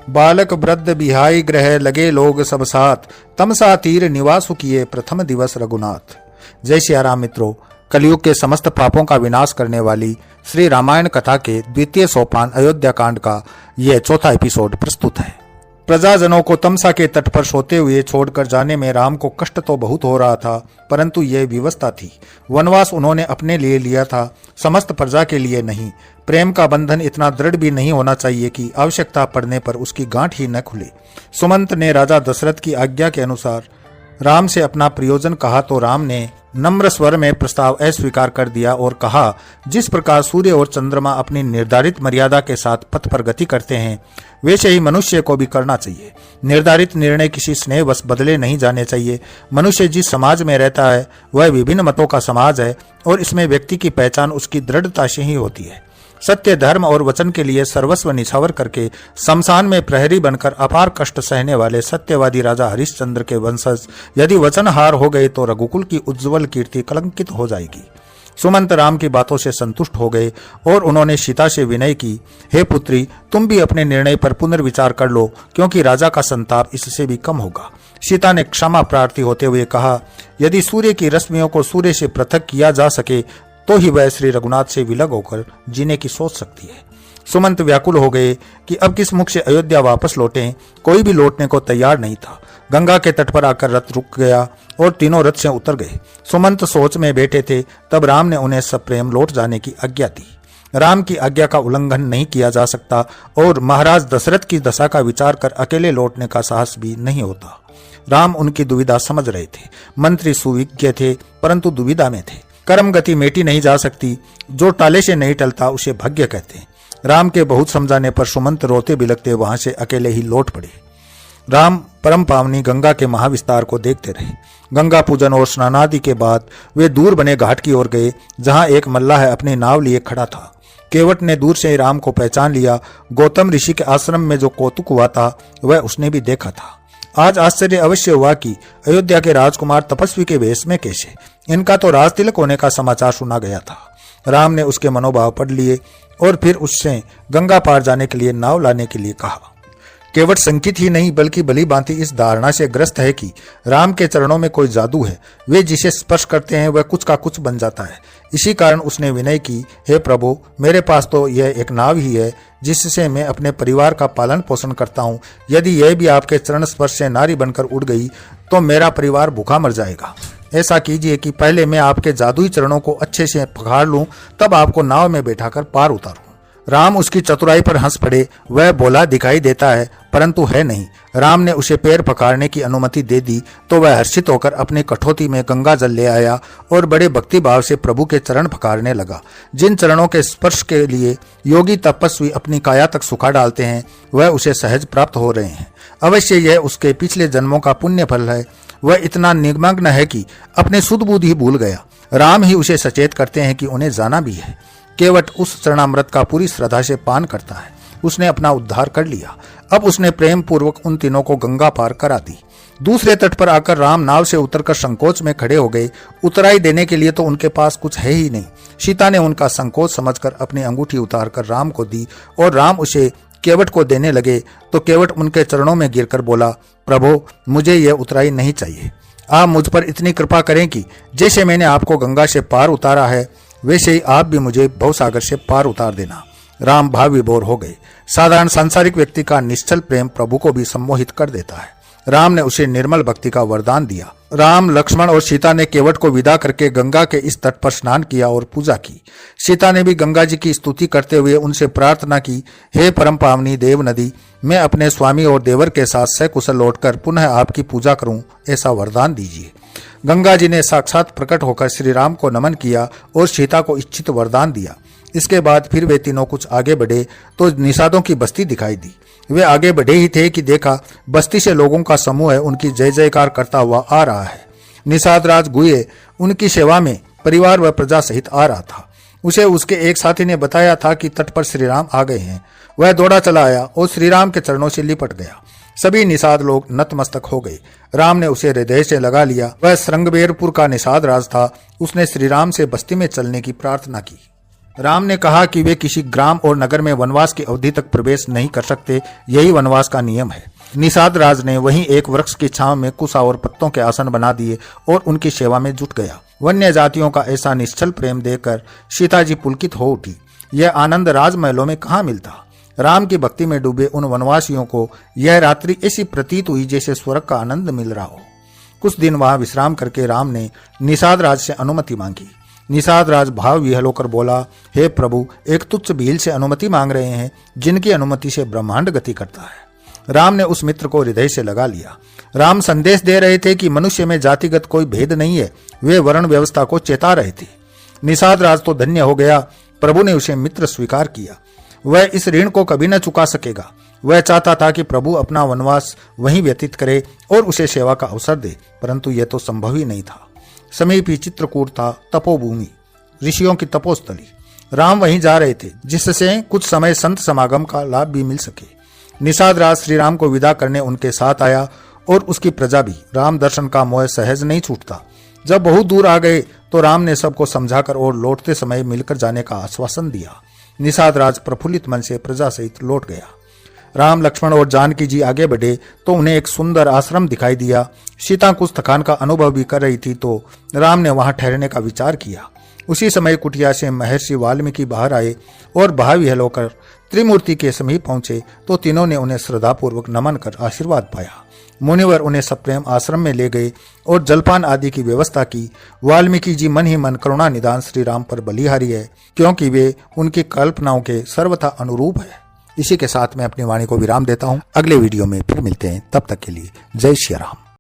बालक वृद्ध बिहाई ग्रह लगे लोग सब साथ, तमसा तीर निवासु किए प्रथम दिवस रघुनाथ। जय सिया राम मित्रों, कलयुग के समस्त पापों का विनाश करने वाली श्री रामायण कथा के द्वितीय सोपान अयोध्या कांड का यह चौथा एपिसोड प्रस्तुत है। प्रजाजनों को तमसा के तट पर सोते हुए छोड़कर जाने में राम को कष्ट तो बहुत हो रहा था, परंतु यह विवशता थी। वनवास उन्होंने अपने लिए लिया था, समस्त प्रजा के लिए नहीं। प्रेम का बंधन इतना दृढ़ भी नहीं होना चाहिए कि आवश्यकता पड़ने पर उसकी गांठ ही न खुले। सुमंत ने राजा दशरथ की आज्ञा के अनुसार राम से अपना प्रयोजन कहा तो राम ने नम्र स्वर में प्रस्ताव अस्वीकार कर दिया और कहा, जिस प्रकार सूर्य और चंद्रमा अपनी निर्धारित मर्यादा के साथ पथ पर गति करते हैं, वैसे ही मनुष्य को भी करना चाहिए। निर्धारित निर्णय किसी स्नेहवश बदले नहीं जाने चाहिए। मनुष्य जिस समाज में रहता है वह विभिन्न मतों का समाज है और इसमें व्यक्ति की पहचान उसकी दृढ़ता से ही होती है। सत्य, धर्म और वचन के लिए सर्वस्व निछावर करके शमशान में प्रहरी बनकर अपार कष्ट सहने वाले सत्यवादी राजा हरिश्चंद्र के वंशज यदि वचनहार हो गए तो रघुकुल की उज्जवल कीर्ति कलंकित हो जाएगी। सुमंत राम की बातों से संतुष्ट हो गए और उन्होंने सीता से विनय की, हे पुत्री, तुम भी अपने निर्णय पर पुनर्विचार कर लो, क्योंकि राजा का संताप इससे भी कम होगा। सीता ने क्षमा प्रार्थी होते हुए कहा, यदि सूर्य की रश्मियों को सूर्य से पृथक किया जा सके तो ही वह श्री रघुनाथ से विलग होकर जीने की सोच सकती है। सुमंत व्याकुल हो गए कि अब किस मुख से अयोध्या वापस लौटें। कोई भी लौटने को तैयार नहीं था। गंगा के तट पर आकर रथ रुक गया और तीनों रथ से उतर गए। सुमंत सोच में बैठे थे, तब राम ने उन्हें सप्रेम लौट जाने की आज्ञा दी। राम की आज्ञा का उल्लंघन नहीं किया जा सकता और महाराज दशरथ की दशा का विचार कर अकेले लौटने का साहस भी नहीं होता। राम उनकी दुविधा समझ रहे थे। मंत्री सुविज्ञ थे, परंतु दुविधा में थे। कर्म गति मेटी नहीं जा सकती, जो टाले से नहीं टलता उसे भाग्य कहते हैं। राम के बहुत समझाने पर सुमंत रोते बिलखते वहां से अकेले ही लौट पड़े। राम परम पावनी गंगा के महाविस्तार को देखते रहे। गंगा पूजन और स्नानादि के बाद वे दूर बने घाट की ओर गए, जहां एक मल्लाह अपनी नाव लिए खड़ा था। केवट ने दूर से राम को पहचान लिया। गौतम ऋषि के आश्रम में जो कौतुक हुआ था वह उसने भी देखा था। आज आश्चर्य अवश्य हुआ कि अयोध्या के राजकुमार तपस्वी के वेश में कैसे। इनका तो राज तिलक होने का समाचार सुना गया था। राम ने उसके मनोभाव पढ़ लिए और फिर उससे गंगा पार जाने के लिए नाव लाने के लिए कहा। केवट संकित ही नहीं बल्कि भली भांति इस धारणा से ग्रस्त है कि राम के चरणों में कोई जादू है। वे जिसे स्पर्श करते हैं वह कुछ का कुछ बन जाता है। इसी कारण उसने विनय की, हे प्रभु, मेरे पास तो यह एक नाव ही है जिससे मैं अपने परिवार का पालन पोषण करता हूँ। यदि यह भी आपके चरण स्पर्श से नारी बनकर उड़ गई तो मेरा परिवार भूखा मर जाएगा। ऐसा कीजिए कि पहले मैं आपके जादुई चरणों को अच्छे से पकड़ लूं, तब आपको नाव में बैठाकर पार उतारूं। राम उसकी चतुराई पर हंस पड़े। वह बोला दिखाई देता है परंतु है नहीं। राम ने उसे पैर पखाड़ने की अनुमति दे दी तो वह हर्षित होकर अपने कठौती में गंगा जल ले आया और बड़े भक्ति भाव से प्रभु के चरण पखाड़ने लगा। जिन चरणों के स्पर्श के लिए योगी तपस्वी अपनी काया तक सुखा डालते हैं वह उसे सहज प्राप्त हो रहे हैं। अवश्य यह उसके पिछले जन्मों का पुण्य फल है। वह इतना निमग्न है कि अपने सुध बुध ही भूल गया। राम ही उसे सचेत करते हैं कि उन्हें जाना भी है। केवट उस चरणामृत का पूरी श्रद्धा से पान करता है। उसने अपना उद्धार कर लिया। अब उसने प्रेम पूर्वक उन तीनों को गंगा पार करा दी। दूसरे तट पर आकर राम नाव से उतरकर संकोच में खड़े हो गए। उतराई देने के लिए तो उनके पास कुछ है ही नहीं। सीता ने उनका संकोच समझकर अपनी अंगूठी उतारकर राम को दी और राम उसे केवट को देने लगे तो केवट उनके चरणों में गिरकर बोला, प्रभु, मुझे यह उतराई नहीं चाहिए। आप मुझ पर इतनी कृपा करें कि जैसे मैंने आपको गंगा से पार उतारा है वैसे ही आप भी मुझे भवसागर से पार उतार देना। राम भाव विभोर हो गए। साधारण सांसारिक व्यक्ति का निश्चल प्रेम प्रभु को भी सम्मोहित कर देता है। राम ने उसे निर्मल भक्ति का वरदान दिया। राम, लक्ष्मण और सीता ने केवट को विदा करके गंगा के इस तट पर स्नान किया और पूजा की। सीता ने भी गंगा जी की स्तुति करते हुए उनसे प्रार्थना की, हे परम पावनी देव नदी, मैं अपने स्वामी और देवर के साथ सकुशल लौटकर पुनः आपकी पूजा करूं, ऐसा वरदान दीजिए। गंगा जी ने साक्षात प्रकट होकर श्री राम को नमन किया और सीता को इच्छित वरदान दिया। इसके बाद फिर वे तीनों कुछ आगे बढ़े तो निषादों की बस्ती दिखाई दी। वे आगे बढ़े ही थे कि देखा बस्ती से लोगों का समूह है उनकी जय जयकार करता हुआ आ रहा है। निषाद राज गुए उनकी सेवा में परिवार व प्रजा सहित आ रहा था। उसे उसके एक साथी ने बताया था कि तट पर श्री राम आ गए हैं। वह दौड़ा चला आया और श्री राम के चरणों से लिपट गया। सभी निषाद लोग नतमस्तक हो गए। राम ने उसे हृदय से लगा लिया। वह श्रृंगबेरपुर का निषाद राज था। उसने श्री राम से बस्ती में चलने की प्रार्थना की। राम ने कहा कि वे किसी ग्राम और नगर में वनवास की अवधि तक प्रवेश नहीं कर सकते, यही वनवास का नियम है। निषाद राज ने वहीं एक वृक्ष की छांव में कुशा और पत्तों के आसन बना दिए और उनकी सेवा में जुट गया। वन्य जातियों का ऐसा निश्चल प्रेम देखकर सीता जी पुलकित हो उठी। यह आनंद राजमहलों में कहाँ मिलता। राम की भक्ति में डूबे उन वनवासियों को यह रात्रि ऐसी प्रतीत हुई जैसे स्वर्ग का आनंद मिल रहा हो। कुछ दिन वहां विश्राम करके राम ने निषाद राज से अनुमति मांगी। निषाद राज भाव विह्वल होकर बोला, हे प्रभु, एक तुच्छ भील से अनुमति मांग रहे हैं, जिनकी अनुमति से ब्रह्मांड गति करता है। राम ने उस मित्र को हृदय से लगा लिया। राम संदेश दे रहे थे कि मनुष्य में जातिगत कोई भेद नहीं है। वे वर्ण व्यवस्था को चेता रहे थे। निषाद राज तो धन्य हो गया। प्रभु ने उसे मित्र स्वीकार किया। वह इस ऋण को कभी न चुका सकेगा। वह चाहता था कि प्रभु अपना वनवास वहीं व्यतीत करे और उसे सेवा का अवसर दे, परंतु यह तो संभव ही नहीं था। समीप ही चित्रकूट था, तपोभूमि, ऋषियों की तपोस्थली। राम वहीं जा रहे थे, जिससे कुछ समय संत समागम का लाभ भी मिल सके। निषाद राज श्री राम को विदा करने उनके साथ आया और उसकी प्रजा भी। राम दर्शन का मोह सहज नहीं छूटता। जब बहुत दूर आ गए तो राम ने सबको समझाकर और लौटते समय मिलकर जाने का आश्वासन दिया। निषाद राज प्रफुल्लित मन से प्रजा सहित लौट गया। राम, लक्ष्मण और जानकी जी आगे बढ़े तो उन्हें एक सुंदर आश्रम दिखाई दिया। सीता कुछ थकान का अनुभव भी कर रही थी तो राम ने वहां ठहरने का विचार किया। उसी समय कुटिया से महर्षि वाल्मीकि बाहर आए और भाव विह्वल होकर त्रिमूर्ति के समीप पहुंचे तो तीनों ने उन्हें श्रद्धापूर्वक नमन कर आशीर्वाद पाया। मुनिवर उन्हें सप्रेम आश्रम में ले गए और जलपान आदि की व्यवस्था की। वाल्मीकि जी मन ही मन करुणा निदान श्री राम पर बलिहारी है, क्योंकि वे उनकी कल्पनाओं के सर्वथा अनुरूप है। इसी के साथ मैं अपनी वाणी को विराम देता हूं। अगले वीडियो में फिर मिलते हैं। तब तक के लिए जय श्री राम।